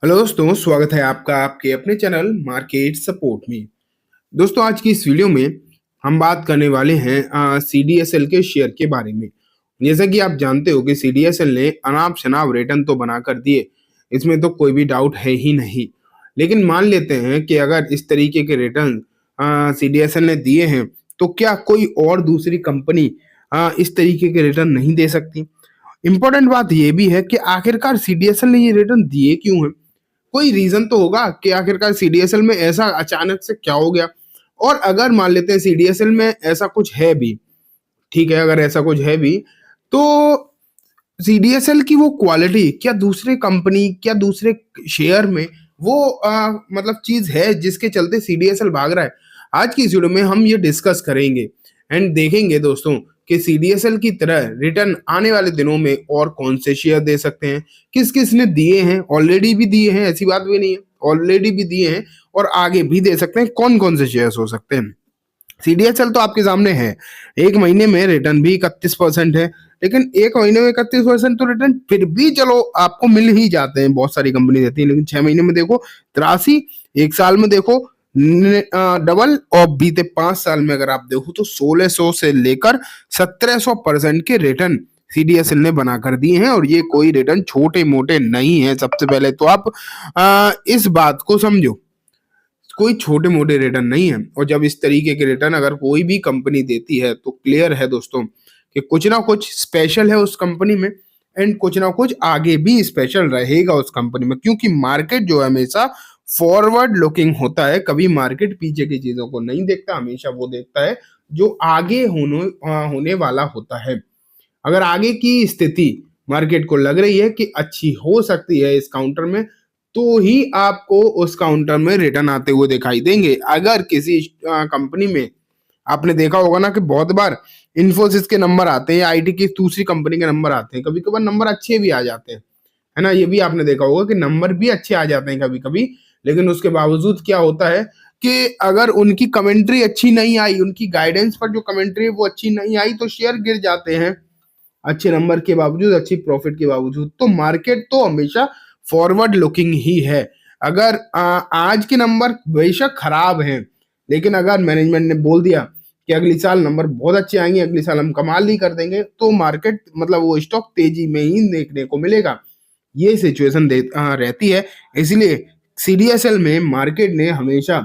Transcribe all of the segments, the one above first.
Hello दोस्तों, स्वागत है आपका आपके अपने चैनल मार्केट सपोर्ट में। दोस्तों, आज की इस वीडियो में हम बात करने वाले हैं सीडीएसएल के शेयर के बारे में। जैसा कि आप जानते हो कि सीडीएसएल ने अनाप शनाप रिटर्न तो बना कर दिए, इसमें तो कोई भी डाउट है ही नहीं। लेकिन मान लेते हैं कि अगर इस तरीके के रिटर्न सीडीएसएल ने दिए हैं, तो क्या कोई और दूसरी कंपनी इस तरीके के रिटर्न नहीं दे सकती? इंपॉर्टेंट बात यह भी है कि आखिरकार सीडीएसएल ने ये रिटर्न दिए क्यों हैं? कोई रीजन तो होगा कि आखिरकार सीडीएसएल में ऐसा अचानक से क्या हो गया। और अगर मान लेते हैं सीडीएसएल में ऐसा कुछ है भी, ठीक है, अगर ऐसा कुछ है भी, तो सीडीएसएल की वो क्वालिटी क्या दूसरे कंपनी, क्या दूसरे शेयर में वो मतलब चीज है जिसके चलते सीडीएसएल भाग रहा है? आज की इस वीडियो में हम ये डिस्कस करेंगे एंड देखेंगे दोस्तों कि सीडीएसएल की तरह रिटर्न आने वाले दिनों में और कौन से शेयर दे सकते हैं, किस किस ने दिए हैं, ऑलरेडी भी दिए हैं, ऐसी बात भी नहीं है, ऑलरेडी भी दिए हैं और आगे भी दे सकते हैं, कौन कौन से शेयर्स हो सकते हैं। सीडीएसएल तो आपके सामने है, एक महीने में रिटर्न भी 31% है। लेकिन एक महीने में 31% तो रिटर्न फिर भी चलो आपको मिल ही जाते हैं, बहुत सारी कंपनी देती है। लेकिन 6 महीने में देखो 83, एक साल में देखो डबल, और बीते 5 साल में अगर आप देखो तो 1600 से लेकर 1700% के रिटर्न सीडीएसएल ने बना कर दिए हैं। और ये कोई रिटर्न छोटे मोटे नहीं है। सबसे पहले तो आप इस बात को समझो, कोई छोटे मोटे रिटर्न नहीं है। और जब इस तरीके के रिटर्न अगर कोई भी कंपनी देती है तो क्लियर है दोस्तों कि कुछ ना कुछ स्पेशल है उस कंपनी में, एंड कुछ ना कुछ आगे भी स्पेशल रहेगा उस कंपनी में, क्योंकि मार्केट जो है हमेशा फॉरवर्ड लुकिंग होता है। कभी मार्केट पीछे की चीजों को नहीं देखता, हमेशा वो देखता है जो आगे होने वाला होता है। अगर आगे की स्थिति मार्केट को लग रही है कि अच्छी हो सकती है इस काउंटर में, तो ही आपको उस काउंटर में रिटर्न आते हुए दिखाई देंगे। अगर किसी कंपनी में आपने देखा होगा ना कि बहुत बार इन्फोसिस के नंबर आते हैं या आईटी की दूसरी कंपनी के नंबर आते हैं, कभी कभार नंबर अच्छे भी आ जाते हैं, है ना। ये भी आपने देखा होगा कि नंबर भी अच्छे आ जाते हैं कभी कभी। लेकिन उसके बावजूद क्या होता है कि अगर उनकी कमेंट्री अच्छी नहीं आई, उनकी गाइडेंस पर जो कमेंट्री है वो अच्छी नहीं आई, तो शेयर गिर जाते हैं। अच्छे नंबर के बावजूद, अच्छी प्रॉफिट के बावजूद। तो मार्केट तो हमेशा फॉरवर्ड लुकिंग ही है। अगर आज के नंबर बेशक खराब हैं, लेकिन अगर मैनेजमेंट ने बोल दिया कि अगली साल नंबर बहुत अच्छे आएंगे, अगली साल हम कमाल ही कर देंगे, तो मार्केट मतलब वो स्टॉक तेजी में ही देखने को मिलेगा। ये सिचुएशन रहती है। इसलिए सीडीएसएल में मार्केट ने हमेशा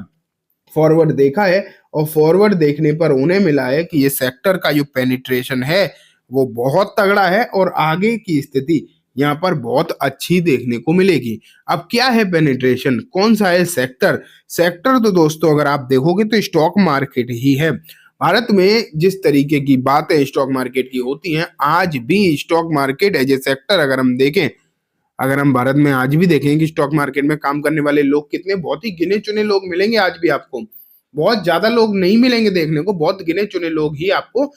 फॉरवर्ड देखा है, और फॉरवर्ड देखने पर उन्हें मिला है कि ये सेक्टर का जो पेनिट्रेशन है वो बहुत तगड़ा है और आगे की स्थिति यहाँ पर बहुत अच्छी देखने को मिलेगी। अब क्या है पेनिट्रेशन, कौन सा है सेक्टर? सेक्टर तो दोस्तों अगर आप देखोगे तो स्टॉक मार्केट ही है। भारत में जिस तरीके की बातें स्टॉक मार्केट की होती हैं, आज भी stock market as a sector अगर हम देखें, अगर हम भारत में आज भी देखें कि स्टॉक मार्केट में काम करने वाले लोग कितने, बहुत ही गिने चुने लोग मिलेंगे आज भी आपको। बहुत ज्यादा लोग नहीं मिलेंगे देखने को, बहुत गिने चुने लोग ही आपको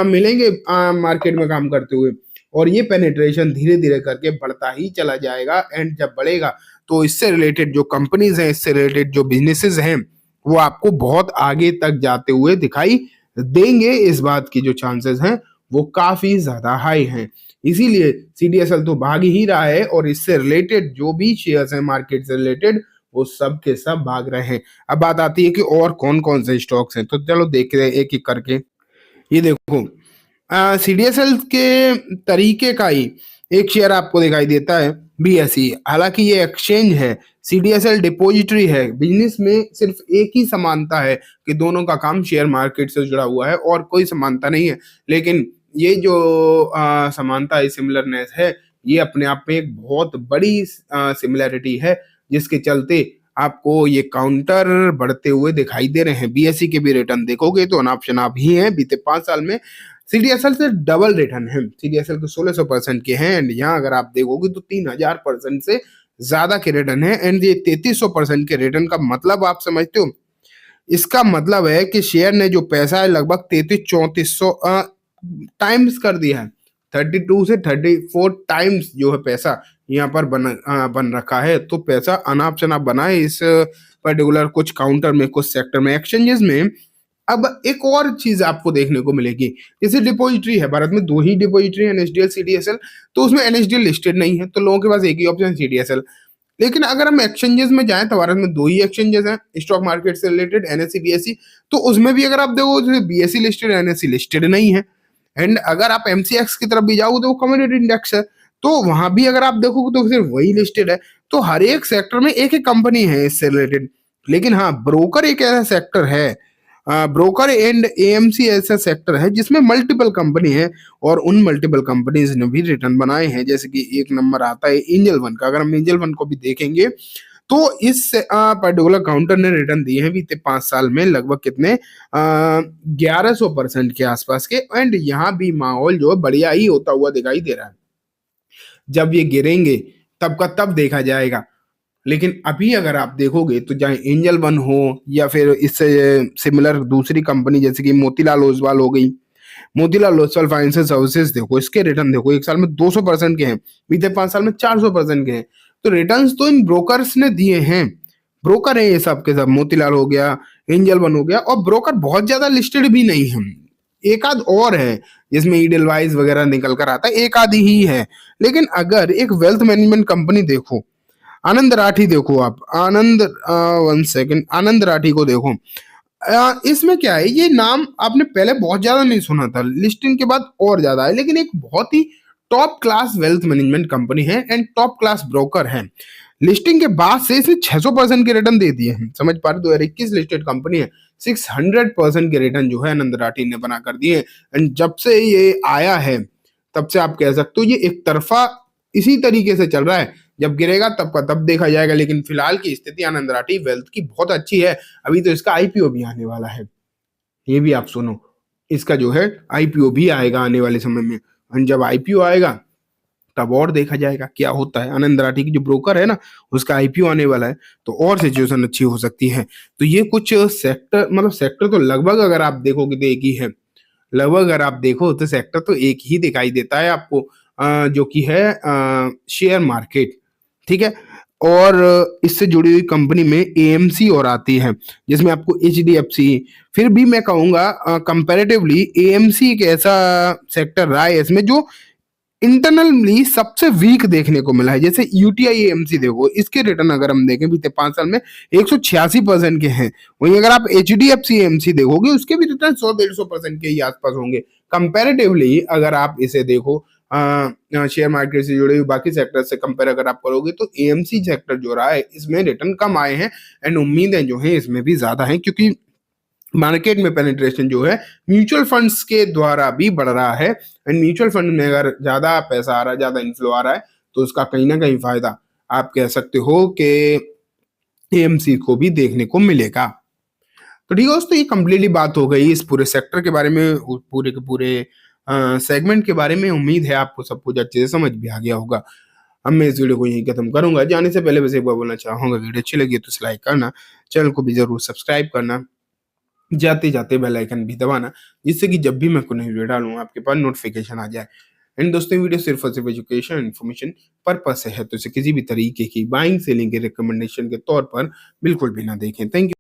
मिलेंगे मार्केट में काम करते हुए। और ये पेनिट्रेशन धीरे धीरे करके बढ़ता ही चला जाएगा, एंड जब बढ़ेगा तो इससे रिलेटेड जो कंपनीज हैं, इससे रिलेटेड जो बिजनेसेस हैं, वो आपको बहुत आगे तक जाते हुए दिखाई देंगे। इस बात की जो चांसेस हैं वो काफी ज्यादा हाई हैं। इसीलिए सीडीएसएल तो भाग ही रहा है, और इससे रिलेटेड जो भी शेयर्स हैं मार्केट से रिलेटेड, वो सब के सब भाग रहे हैं। अब बात आती है कि और कौन कौन से स्टॉक्स हैं, तो चलो देख रहे हैं एक एक करके। ये देखो, सीडीएसएल के तरीके का ही एक शेयर आपको दिखाई देता है, बीएसई। हालांकि ये एक्सचेंज है, सीडीएसएल डिपॉजिटरी है। बिजनेस में सिर्फ एक ही समानता है कि दोनों का काम शेयर मार्केट से जुड़ा हुआ है, और कोई समानता नहीं है। लेकिन ये जो समानता है, सिमिलरनेस है, ये अपने आप में एक बहुत बड़ी सिमिलैरिटी है, जिसके चलते आपको ये काउंटर बढ़ते हुए दिखाई दे रहे हैं। बीएसई के भी रिटर्न देखोगे तो अनाप शनाप ही है। बीते 5 साल में सीडीएसएल से डबल रिटर्न है। सीडीएसएल के 1600% के हैं, एंड यहाँ अगर आप देखोगे तो 3000% से ज्यादा के रिटर्न है। एंड ये 3300% के रिटर्न का मतलब आप समझते हो? इसका मतलब है कि शेयर ने जो पैसा है लगभग 33-3400 टाइम्स कर दिया है। 32 से 34 टाइम्स जो है पैसा यहाँ पर बन रखा है। तो पैसा अनाप शनाप बना है इस पर्टिकुलर कुछ काउंटर में, कुछ सेक्टर में, एक्सचेंजेस में। अब एक और चीज आपको देखने को मिलेगी, जैसे डिपॉजिटरी है, भारत में 2 ही डिपॉजिटरी है, एनएसडीएल, सीडीएसएल। तो उसमें एनएसडीएल लिस्टेड नहीं है, तो लोगों के पास एक ही ऑप्शन सीडीएसएल। लेकिन अगर हम एक्सचेंजेस में जाएं तो भारत में 2 ही एक्सचेंजेस हैं स्टॉक मार्केट से रिलेटेड, एनएसई बीएसई। तो उसमें भी अगर आप देखो तो बीएसई लिस्टेड, एनएसई लिस्टेड नहीं है। एंड अगर आप एमसीएक्स की तरफ भी जाओगे तो वो कमोडिटी इंडेक्स है, तो वहां भी अगर आप देखोगे तो सिर्फ वही लिस्टेड है। तो हर एक सेक्टर में एक एक कंपनी है इससे रिलेटेड। लेकिन हाँ, ब्रोकर एक ऐसा सेक्टर है, ब्रोकर एंड एएमसी ऐसा सेक्टर है जिसमें मल्टीपल कंपनी है, और उन मल्टीपल कंपनीज ने भी रिटर्न बनाए हैं। जैसे कि एक नंबर आता है एंजल वन का। अगर हम एंजल वन को भी देखेंगे तो इस पर्टिकुलर काउंटर ने रिटर्न दिए हैं बीते 5 साल में लगभग कितने 1100% के आसपास के। एंड यहाँ भी माहौल जो है बढ़िया ही होता हुआ दिखाई दे रहा है। जब ये गिरेंगे तब का तब देखा जाएगा। लेकिन अभी अगर आप देखोगे तो चाहे एंजल वन हो या फिर इससे सिमिलर दूसरी कंपनी जैसे कि मोतीलाल ओसवाल हो गई, मोतीलाल ओसवाल फाइनेंशियल सर्विसेज, देखो इसके रिटर्न देखो, एक साल में 200% के हैं, बीते 5 साल में 400% के हैं। तो रिटर्न्स तो इन ब्रोकर्स ने दिए हैं। ब्रोकर है ये सब के सब, मोतीलाल हो गया, एंजल वन हो गया, और ब्रोकर बहुत ज्यादा लिस्टेड भी नहीं है। एक आध और है जिसमें ईडलवाइज वगैरह निकल कर आता है, एक आधी ही है। लेकिन अगर एक वेल्थ मैनेजमेंट कंपनी देखो, आनंद राठी देखो आप, आनंद 1 सेकेंड, आनंद राठी को देखो। इसमें क्या है, ये नाम आपने पहले बहुत ज्यादा नहीं सुना था, लिस्टिंग के बाद और ज्यादा है। लेकिन एक बहुत ही top class wealth management company है एंड टॉप क्लास ब्रोकर है। लिस्टिंग के बाद से इसने 600% के रिटर्न दे दिए हैं। समझ पा रहे, 2021 लिस्टेड कंपनी है, 600% के रिटर्न जो है आनंद राठी ने बना कर दिए। एंड जब से ये आया है तब से आप कह सकते हो ये एक तरफा इसी तरीके से चल रहा है। जब गिरेगा तब का तब देखा जाएगा। लेकिन फिलहाल की स्थिति आनंद राठी वेल्थ की बहुत अच्छी है। अभी तो इसका आईपीओ भी आने वाला है, ये भी आप सुनो, इसका जो है आईपीओ भी आएगा आने वाले समय में। और जब आईपीओ आएगा तब और देखा जाएगा क्या होता है। आनंद राठी की जो ब्रोकर है ना, उसका आईपीओ आने वाला है, तो और सिचुएशन अच्छी हो सकती है। तो ये कुछ सेक्टर, मतलब सेक्टर तो लगभग अगर आप देखोगे तो एक ही है। लगभग अगर आप देखो तो सेक्टर तो एक ही दिखाई देता है आपको, जो कि है शेयर मार्केट, ठीक है। और इससे जुड़ी हुई कंपनी में एएमसी और आती है, जिसमें आपको एचडीएफसी, फिर भी मैं कहूंगा कंपैरेटिवली एएमसी एक ऐसा सेक्टर रहा है इसमें जो इंटरनली सबसे वीक देखने को मिला है। जैसे यूटीआई एएमसी देखो, इसके रिटर्न अगर हम देखें बीते 5 साल में 186% के हैं। वहीं अगर आप एचडीएफसी एएमसी देखोगे उसके भी रिटर्न 100-150% के ही आसपास होंगे। कंपैरेटिवली अगर आप इसे देखो शेयर मार्केट से जुड़े हुए बाकी सेक्टर से कंपेयर अगर आप करोगे तो एएमसी सेक्टर जो रहा है इसमें रिटर्न कम आए हैं। एंड उम्मीदें जो है इसमें भी ज्यादा है, क्योंकि मार्केट में पेनिट्रेशन जो है म्यूचुअल फंड्स के द्वारा भी बढ़ रहा है। एंड म्यूचुअल फंड में अगर ज्यादा पैसा आ रहा है, ज्यादा इनफ्लो आ रहा है, तो उसका कहीं ना कहीं फायदा आप कह सकते हो कि एएमसी को भी देखने को मिलेगा। तो ठीक है दोस्तों, ये कंप्लीटली बात हो गई इस पूरे सेक्टर के बारे में, पूरे के पूरे सेगमेंट के बारे में। उम्मीद है आपको सब कुछ अच्छे से समझ भी आ गया होगा। अब मैं इस वीडियो को यहीं खत्म करूंगा। जाने से पहले बस एक बार बोलना चाहूंगा, वीडियो अच्छी लगी तो लाइक करना, चैनल को भी जरूर सब्सक्राइब करना, जाते जाते बेल आइकन भी दबाना, जिससे कि जब भी मैं कोई नई वीडियो डालूं आपके पास नोटिफिकेशन आ जाए। एंड दोस्तों, वीडियो सिर्फ और सिर्फ एजुकेशन इन्फॉर्मेशन पर्पस से है, तो इसे किसी भी तरीके की बाइंग सेलिंग के रिकमेंडेशन के तौर पर बिल्कुल भी ना देखें। Thank you.